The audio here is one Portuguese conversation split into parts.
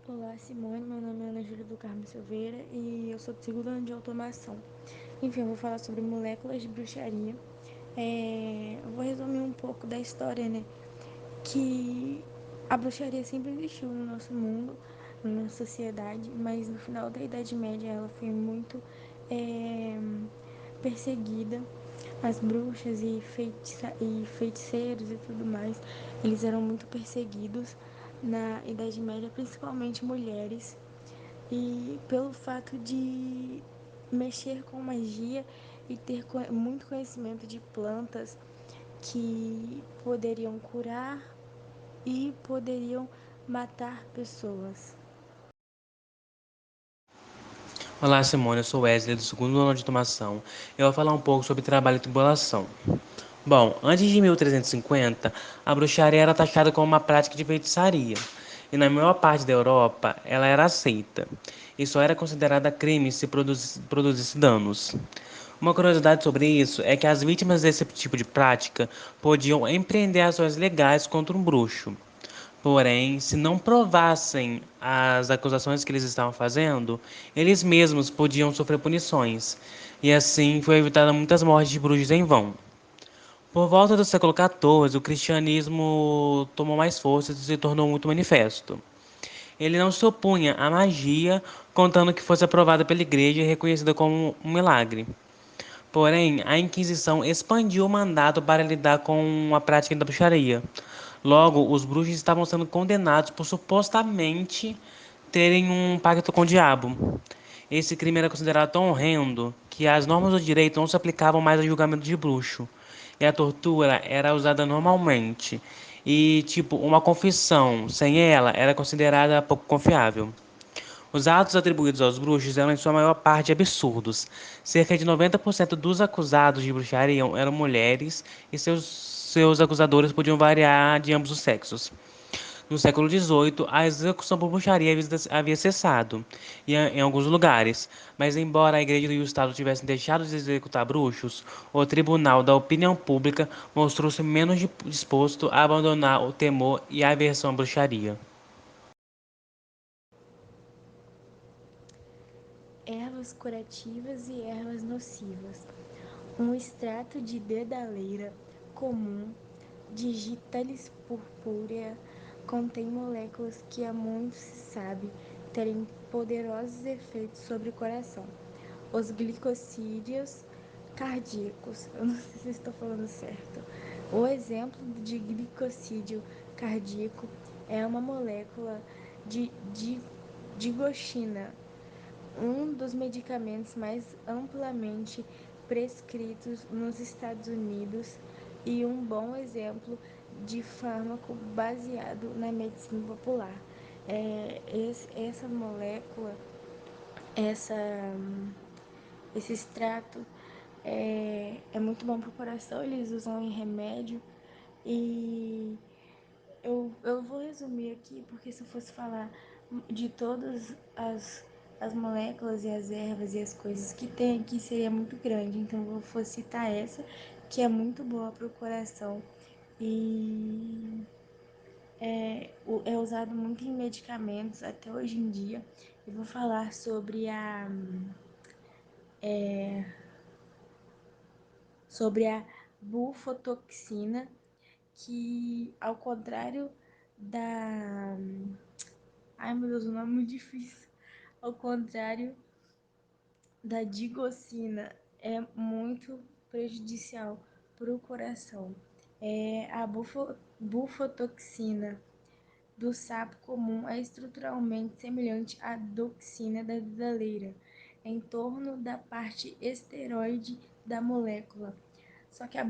Olá, Simone. Meu nome é Ana Júlia do Carmo Silveira e eu sou do segundo ano de automação. Enfim, eu vou falar sobre moléculas de bruxaria. Eu vou resumir um pouco da história, né? Que a bruxaria sempre existiu no nosso mundo, na nossa sociedade, mas no final da Idade Média ela foi muito é, perseguida. As bruxas e feiticeiros e tudo mais, eles eram muito perseguidos na Idade Média, principalmente mulheres, e pelo fato de mexer com magia e ter muito conhecimento de plantas que poderiam curar e poderiam matar pessoas. Olá, Simone, eu sou Wesley, do segundo ano de automação. Eu vou falar um pouco sobre trabalho e tribulação. Bom, antes de 1350, a bruxaria era taxada como uma prática de feitiçaria, e na maior parte da Europa ela era aceita, e só era considerada crime se produzisse danos. Uma curiosidade sobre isso é que as vítimas desse tipo de prática podiam empreender ações legais contra um bruxo. Porém, se não provassem as acusações que eles estavam fazendo, eles mesmos podiam sofrer punições, e assim foi evitada muitas mortes de bruxos em vão. Por volta do século XIV, o cristianismo tomou mais força e se tornou muito manifesto. Ele não se opunha à magia, contando que fosse aprovada pela igreja e reconhecida como um milagre. Porém, a Inquisição expandiu o mandato para lidar com a prática da bruxaria. Logo, os bruxos estavam sendo condenados por supostamente terem um pacto com o diabo. Esse crime era considerado tão horrendo que as normas do direito não se aplicavam mais ao julgamento de bruxo. E a tortura era usada normalmente. E, tipo, uma confissão sem ela era considerada pouco confiável. Os atos atribuídos aos bruxos eram em sua maior parte absurdos. Cerca de 90% dos acusados de bruxaria eram mulheres e seus acusadores podiam variar de ambos os sexos. No século XVIII, a execução por bruxaria havia cessado em alguns lugares, mas embora a Igreja e o Estado tivessem deixado de executar bruxos, o Tribunal da Opinião Pública mostrou-se menos disposto a abandonar o temor e a aversão à bruxaria. Ervas curativas e ervas nocivas. Um extrato de dedaleira comum, Digitalis purpurea, contém moléculas que há muito se sabe terem poderosos efeitos sobre o coração. Os glicosídeos cardíacos, eu não sei se estou falando certo. O exemplo de glicosídeo cardíaco é uma molécula de digoxina, um dos medicamentos mais amplamente prescritos nos Estados Unidos e um bom exemplo de fármaco baseado na medicina popular. Essa molécula, essa, esse extrato é muito bom para o coração, eles usam em remédio e eu vou resumir aqui, porque se eu fosse falar de todas as moléculas e as ervas e as coisas que tem aqui, seria muito grande. Então, eu vou citar essa, que é muito boa para o coração e é usado muito em medicamentos até hoje em dia. Eu vou falar sobre a bufotoxina, que ao contrário da... Ai, meu Deus, o nome é muito difícil. Ao contrário da digocina, é muito prejudicial para o coração. A bufotoxina do sapo comum é estruturalmente semelhante à doxina da vidaleira, em torno da parte esteroide da molécula. Só que a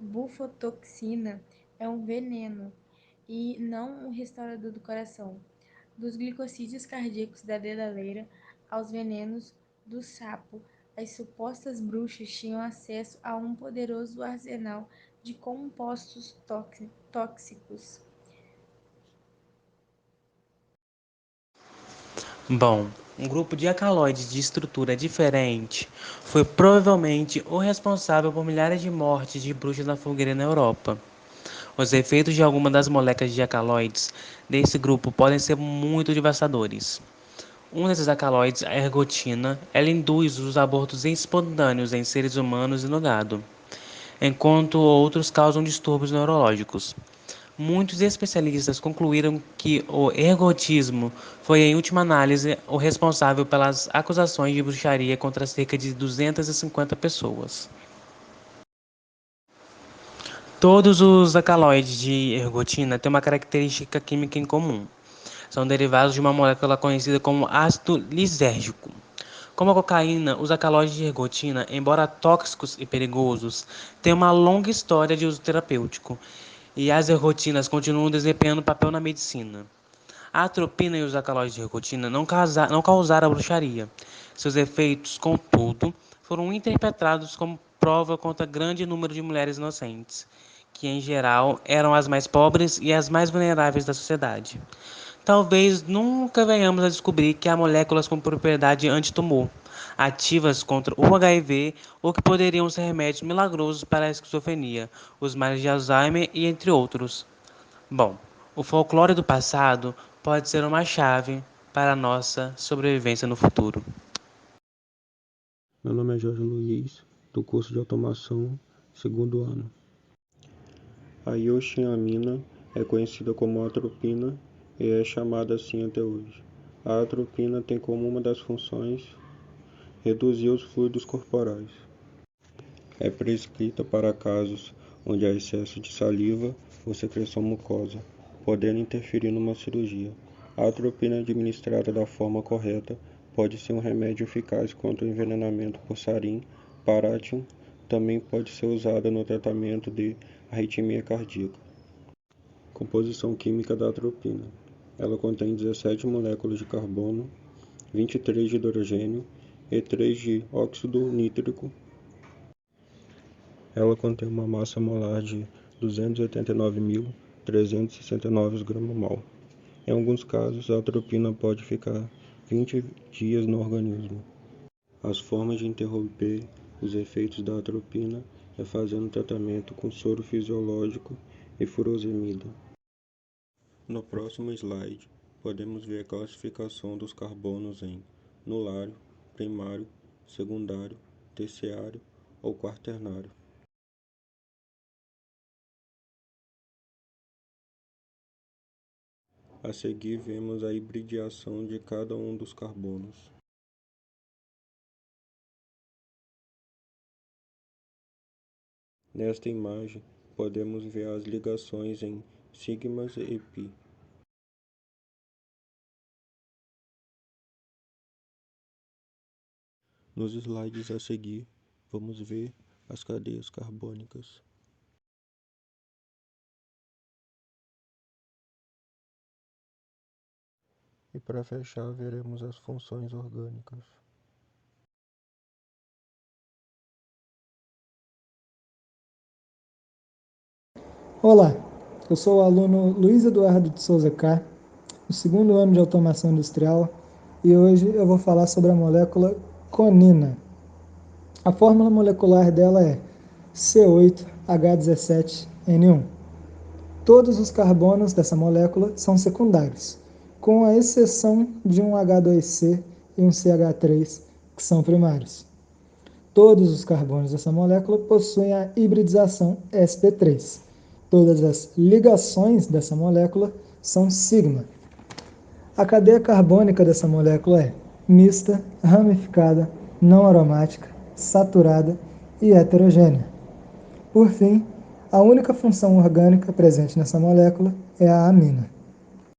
bufotoxina é um veneno e não um restaurador do coração. Dos glicosídeos cardíacos da dedaleira aos venenos do sapo, as supostas bruxas tinham acesso a um poderoso arsenal de compostos tóxicos. Bom, um grupo de alcaloides de estrutura diferente foi provavelmente o responsável por milhares de mortes de bruxas na fogueira na Europa. Os efeitos de algumas das moléculas de alcaloides desse grupo podem ser muito devastadores. Um desses alcaloides, a ergotina, ela induz os abortos espontâneos em seres humanos e no gado, enquanto outros causam distúrbios neurológicos. Muitos especialistas concluíram que o ergotismo foi, em última análise, o responsável pelas acusações de bruxaria contra cerca de 250 pessoas. Todos os alcaloides de ergotina têm uma característica química em comum. São derivados de uma molécula conhecida como ácido lisérgico. Como a cocaína, os alcaloides de ergotina, embora tóxicos e perigosos, têm uma longa história de uso terapêutico, e as ergotinas continuam desempenhando papel na medicina. A atropina e os alcaloides de ergotina não causaram a bruxaria. Seus efeitos, contudo, foram interpretados como prova contra grande número de mulheres inocentes, que em geral eram as mais pobres e as mais vulneráveis da sociedade. Talvez nunca venhamos a descobrir que há moléculas com propriedade antitumor, ativas contra o HIV ou que poderiam ser remédios milagrosos para a esquizofrenia, os males de Alzheimer e entre outros. Bom, o folclore do passado pode ser uma chave para a nossa sobrevivência no futuro. Meu nome é Jorge Luiz, do curso de automação, segundo ano. A ioxamina é conhecida como atropina e é chamada assim até hoje. A atropina tem como uma das funções reduzir os fluidos corporais. É prescrita para casos onde há excesso de saliva ou secreção mucosa, podendo interferir numa cirurgia. A atropina administrada da forma correta pode ser um remédio eficaz contra o envenenamento por sarin, parátium. Também pode ser usada no tratamento de arritmia cardíaca. Composição química da atropina. Ela contém 17 moléculas de carbono, 23 de hidrogênio e 3 de óxido nítrico. Ela contém uma massa molar de 289.369 gramas-mol. Em alguns casos, a atropina pode ficar 20 dias no organismo. As formas de interromper os efeitos da atropina é fazendo tratamento com soro fisiológico e furosemida. No próximo slide, podemos ver a classificação dos carbonos em nulário, primário, secundário, terciário ou quaternário. A seguir, vemos a hibridação de cada um dos carbonos. Nesta imagem, podemos ver as ligações em sigmas e pi. Nos slides a seguir, vamos ver as cadeias carbônicas. E para fechar, veremos as funções orgânicas. Olá, eu sou o aluno Luiz Eduardo de Souza K, do segundo ano de automação industrial, e hoje eu vou falar sobre a molécula conina. A fórmula molecular dela é C8H17N1. Todos os carbonos dessa molécula são secundários, com a exceção de um H2C e um CH3, que são primários. Todos os carbonos dessa molécula possuem a hibridização sp3. Todas as ligações dessa molécula são sigma. A cadeia carbônica dessa molécula é mista, ramificada, não aromática, saturada e heterogênea. Por fim, a única função orgânica presente nessa molécula é a amina.